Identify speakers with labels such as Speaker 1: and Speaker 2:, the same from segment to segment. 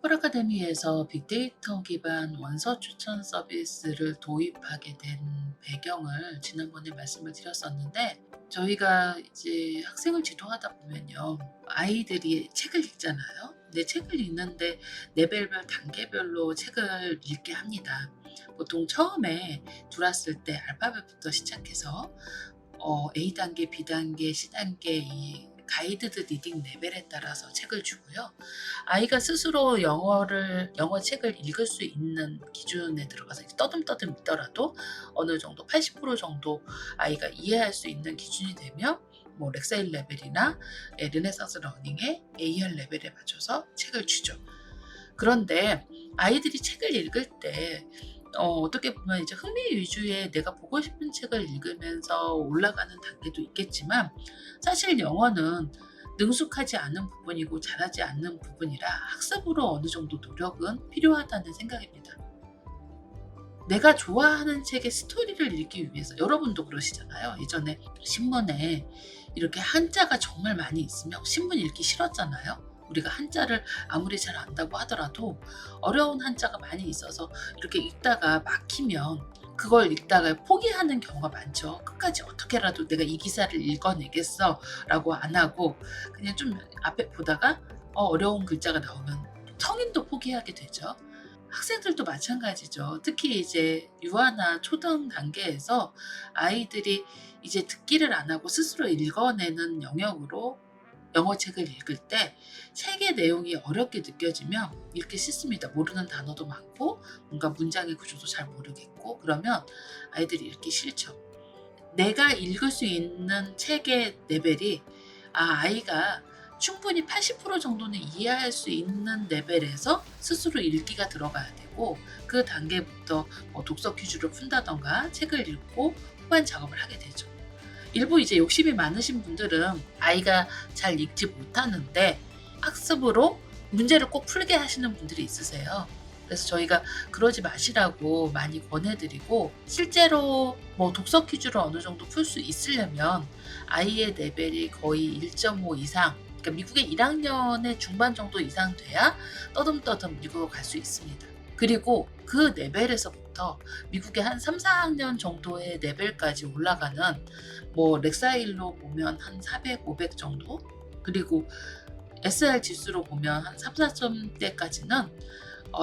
Speaker 1: 덕불 아카데미에서 빅데이터 기반 원서 추천 서비스를 도입하게 된 배경을 지난번에 말씀을 드렸었는데, 저희가 이제 학생을 지도하다 보면요, 아이들이 책을 읽잖아요. 근데 책을 읽는데 레벨별 단계별로 책을 읽게 합니다. 보통 처음에 들어왔을 때 알파벳부터 시작해서 A 단계, B 단계, C 단계 이 가이드드 리딩 레벨에 따라서 책을 주고요. 아이가 스스로 영어 책을 읽을 수 있는 기준에 들어가서 떠듬떠듬 읽더라도 어느 정도 80% 정도 아이가 이해할 수 있는 기준이 되면 뭐 렉사일 레벨이나 르네상스 러닝의 AR 레벨에 맞춰서 책을 주죠. 그런데 아이들이 책을 읽을 때 어떻게 보면 이제 흥미 위주의 내가 보고 싶은 책을 읽으면서 올라가는 단계도 있겠지만, 사실 영어는 능숙하지 않은 부분이고 잘하지 않는 부분이라 학습으로 어느 정도 노력은 필요하다는 생각입니다. 내가 좋아하는 책의 스토리를 읽기 위해서, 여러분도 그러시잖아요. 예전에 신문에 이렇게 한자가 정말 많이 있으면 신문 읽기 싫었잖아요. 우리가 한자를 아무리 잘 안다고 하더라도 어려운 한자가 많이 있어서 이렇게 읽다가 막히면 그걸 읽다가 포기하는 경우가 많죠. 끝까지 어떻게라도 내가 이 기사를 읽어내겠어 라고 안 하고 그냥 좀 앞에 보다가 어려운 글자가 나오면 성인도 포기하게 되죠. 학생들도 마찬가지죠. 특히 이제 유아나 초등 단계에서 아이들이 이제 듣기를 안 하고 스스로 읽어내는 영역으로 영어 책을 읽을 때 책의 내용이 어렵게 느껴지면 읽기 싫습니다. 모르는 단어도 많고 뭔가 문장의 구조도 잘 모르겠고 그러면 아이들이 읽기 싫죠. 내가 읽을 수 있는 책의 레벨이 아이가 충분히 80% 정도는 이해할 수 있는 레벨에서 스스로 읽기가 들어가야 되고, 그 단계부터 독서 퀴즈를 푼다던가 책을 읽고 후반 작업을 하게 되죠. 일부 이제 욕심이 많으신 분들은 아이가 잘 읽지 못하는데 학습으로 문제를 꼭 풀게 하시는 분들이 있으세요. 그래서 저희가 그러지 마시라고 많이 권해드리고, 실제로 독서 퀴즈를 어느 정도 풀 수 있으려면 아이의 레벨이 거의 1.5 이상, 그러니까 미국의 1학년의 중반 정도 이상 돼야 떠듬떠듬 읽어갈 수 있습니다. 그리고 그 레벨에서부터 미국의 한 3, 4학년 정도의 레벨까지 올라가는 렉사일로 보면 한 400, 500 정도, 그리고 SR 지수로 보면 한 3, 4점대까지는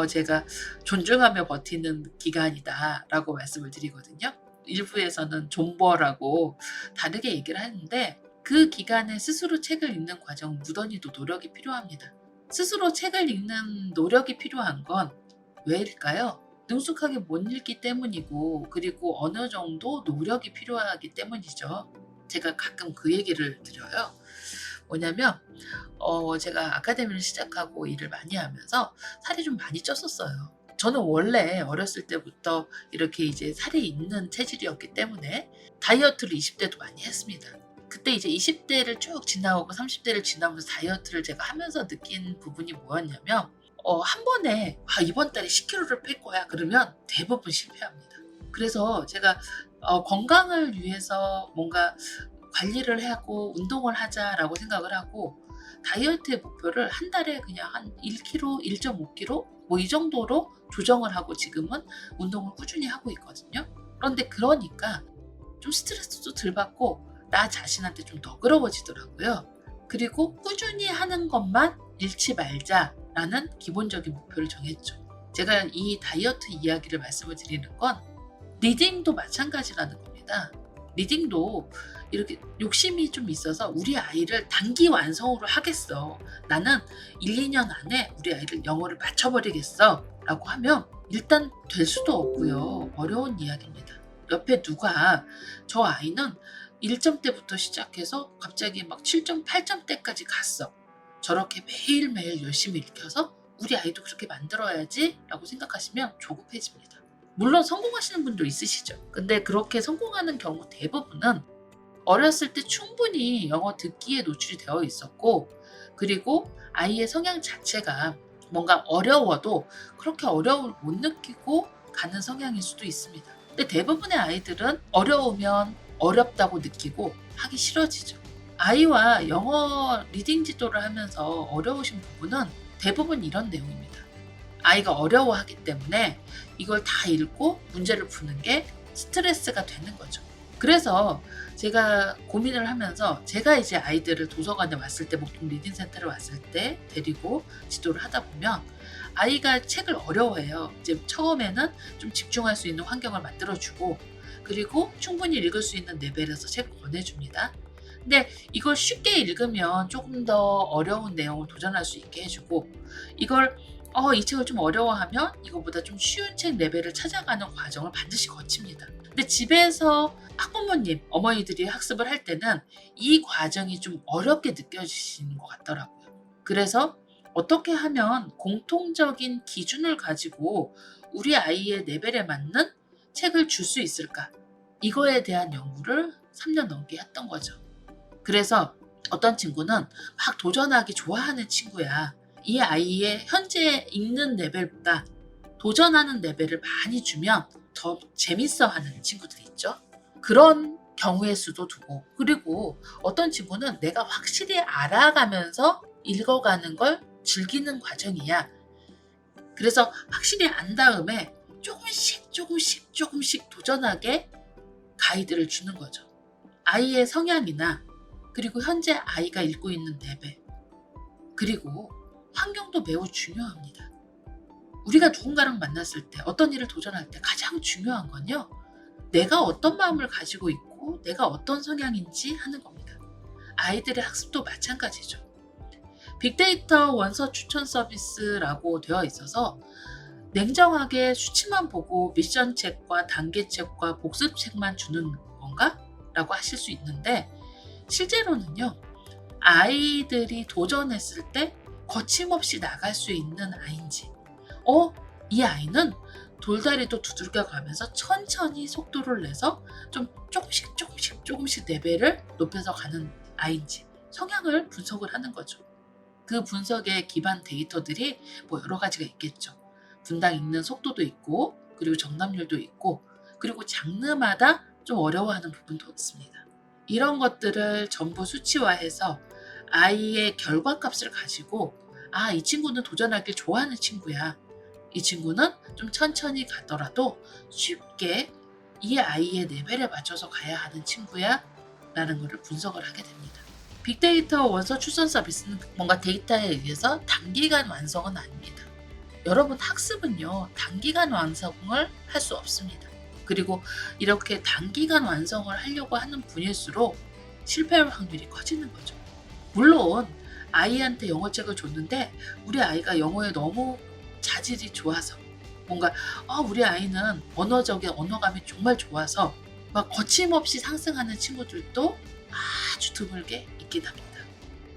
Speaker 1: 제가 존중하며 버티는 기간이다 라고 말씀을 드리거든요. 일부에서는 존버라고 다르게 얘기를 하는데, 그 기간에 스스로 책을 읽는 과정 무던히도 노력이 필요합니다. 스스로 책을 읽는 노력이 필요한 건 왜일까요? 능숙하게 못 읽기 때문이고, 그리고 어느 정도 노력이 필요하기 때문이죠. 제가 가끔 그 얘기를 드려요. 뭐냐면 제가 아카데미를 시작하고 일을 많이 하면서 살이 좀 많이 쪘었어요. 저는 원래 어렸을 때부터 이렇게 이제 살이 있는 체질이었기 때문에 다이어트를 20대도 많이 했습니다. 그때 이제 20대를 쭉 지나오고 30대를 지나면서 다이어트를 제가 하면서 느낀 부분이 뭐였냐면, 한 번에 이번 달에 10kg를 뺄 거야 그러면 대부분 실패합니다. 그래서 제가 건강을 위해서 뭔가 관리를 하고 운동을 하자라고 생각을 하고, 다이어트의 목표를 한 달에 그냥 한 1kg, 1.5kg 이 정도로 조정을 하고 지금은 운동을 꾸준히 하고 있거든요. 그런데 그러니까 좀 스트레스도 덜 받고 나 자신한테 좀 너그러워지더라고요. 그리고 꾸준히 하는 것만 잃지 말자라는 기본적인 목표를 정했죠. 제가 이 다이어트 이야기를 말씀을 드리는 건 리딩도 마찬가지라는 겁니다. 리딩도 이렇게 욕심이 좀 있어서 우리 아이를 단기 완성으로 하겠어, 나는 1, 2년 안에 우리 아이를 영어를 맞춰버리겠어 라고 하면 일단 될 수도 없고요. 어려운 이야기입니다. 옆에 누가 저 아이는 1점대부터 시작해서 갑자기 막 7점, 8점대까지 갔어, 저렇게 매일매일 열심히 읽혀서 우리 아이도 그렇게 만들어야지 라고 생각하시면 조급해집니다. 물론 성공하시는 분도 있으시죠. 근데 그렇게 성공하는 경우 대부분은 어렸을 때 충분히 영어 듣기에 노출이 되어 있었고, 그리고 아이의 성향 자체가 뭔가 어려워도 그렇게 어려움을 못 느끼고 가는 성향일 수도 있습니다. 근데 대부분의 아이들은 어려우면 어렵다고 느끼고 하기 싫어지죠. 아이와 영어 리딩 지도를 하면서 어려우신 부분은 대부분 이런 내용입니다. 아이가 어려워하기 때문에 이걸 다 읽고 문제를 푸는 게 스트레스가 되는 거죠. 그래서 제가 고민을 하면서 제가 이제 아이들을 도서관에 왔을 때, 보통 리딩 센터를 왔을 때 데리고 지도를 하다 보면 아이가 책을 어려워해요. 이제 처음에는 좀 집중할 수 있는 환경을 만들어주고, 그리고 충분히 읽을 수 있는 레벨에서 책을 권해줍니다. 근데 이걸 쉽게 읽으면 조금 더 어려운 내용을 도전할 수 있게 해주고, 이걸 이 책을 좀 어려워하면 이거보다 좀 쉬운 책 레벨을 찾아가는 과정을 반드시 거칩니다. 근데 집에서 학부모님, 어머니들이 학습을 할 때는 이 과정이 좀 어렵게 느껴지시는 것 같더라고요. 그래서 어떻게 하면 공통적인 기준을 가지고 우리 아이의 레벨에 맞는 책을 줄 수 있을까? 이거에 대한 연구를 3년 넘게 했던 거죠. 그래서 어떤 친구는 막 도전하기 좋아하는 친구야. 이 아이의 현재 읽는 레벨보다 도전하는 레벨을 많이 주면 더 재밌어 하는 친구들이 있죠. 그런 경우의 수도 두고, 그리고 어떤 친구는 내가 확실히 알아가면서 읽어가는 걸 즐기는 과정이야. 그래서 확실히 안 다음에 조금씩 도전하게 가이드를 주는 거죠. 아이의 성향이나, 그리고 현재 아이가 읽고 있는 레벨, 그리고 환경도 매우 중요합니다. 우리가 누군가랑 만났을 때, 어떤 일을 도전할 때 가장 중요한 건요, 내가 어떤 마음을 가지고 있고 내가 어떤 성향인지 하는 겁니다. 아이들의 학습도 마찬가지죠. 빅데이터 원서 추천 서비스라고 되어 있어서 냉정하게 수치만 보고 미션책과 단계책과 복습책만 주는 건가? 라고 하실 수 있는데, 실제로는요, 아이들이 도전했을 때 거침없이 나갈 수 있는 아이인지, 이 아이는 돌다리도 두들겨 가면서 천천히 속도를 내서 좀 조금씩 레벨을 높여서 가는 아이인지 성향을 분석을 하는 거죠. 그 분석의 기반 데이터들이 여러 가지가 있겠죠. 분당 읽는 속도도 있고, 그리고 정답률도 있고, 그리고 장르마다 좀 어려워하는 부분도 있습니다. 이런 것들을 전부 수치화해서 아이의 결과값을 가지고, 이 친구는 도전하길 좋아하는 친구야. 이 친구는 좀 천천히 가더라도 쉽게 이 아이의 레벨에 맞춰서 가야 하는 친구야 라는 것을 분석을 하게 됩니다. 빅데이터 원서 추천 서비스는 뭔가 데이터에 의해서 단기간 완성은 아닙니다. 여러분, 학습은요, 단기간 완성을 할 수 없습니다. 그리고 이렇게 단기간 완성을 하려고 하는 분일수록 실패할 확률이 커지는 거죠. 물론 아이한테 영어책을 줬는데 우리 아이가 영어에 너무 자질이 좋아서, 뭔가 우리 아이는 언어감이 정말 좋아서 막 거침없이 상승하는 친구들도 아주 드물게 있긴 합니다.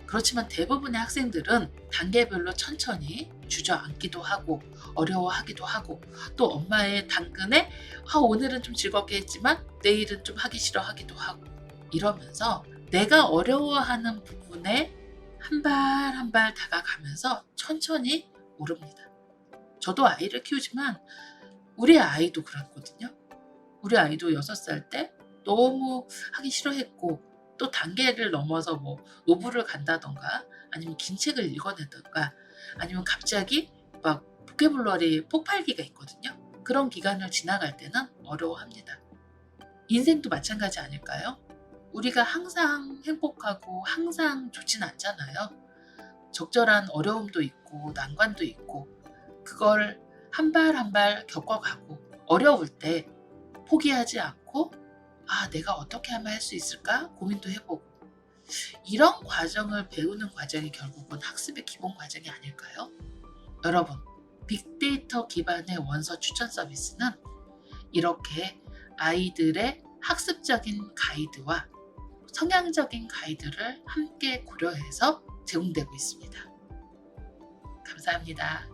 Speaker 1: 그렇지만 대부분의 학생들은 단계별로 천천히 주저앉기도 하고 어려워하기도 하고, 또 엄마의 당근에 오늘은 좀 즐겁게 했지만 내일은 좀 하기 싫어 하기도 하고, 이러면서 내가 어려워하는 부분에 한 발 한 발 다가가면서 천천히 오릅니다. 저도 아이를 키우지만 우리 아이도 그랬거든요. 우리 아이도 6살 때 너무 하기 싫어했고, 또 단계를 넘어서 노브를 간다던가, 아니면 긴 책을 읽어낸다던가, 아니면 갑자기 막 보케블러리 폭발기가 있거든요. 그런 기간을 지나갈 때는 어려워합니다. 인생도 마찬가지 아닐까요? 우리가 항상 행복하고 항상 좋진 않잖아요. 적절한 어려움도 있고 난관도 있고, 그걸 한 발 한 발 겪어가고, 어려울 때 포기하지 않고 내가 어떻게 하면 할 수 있을까 고민도 해보고, 이런 과정을 배우는 과정이 결국은 학습의 기본 과정이 아닐까요? 여러분, 빅데이터 기반의 원서 추천 서비스는 이렇게 아이들의 학습적인 가이드와 성향적인 가이드를 함께 고려해서 제공되고 있습니다. 감사합니다.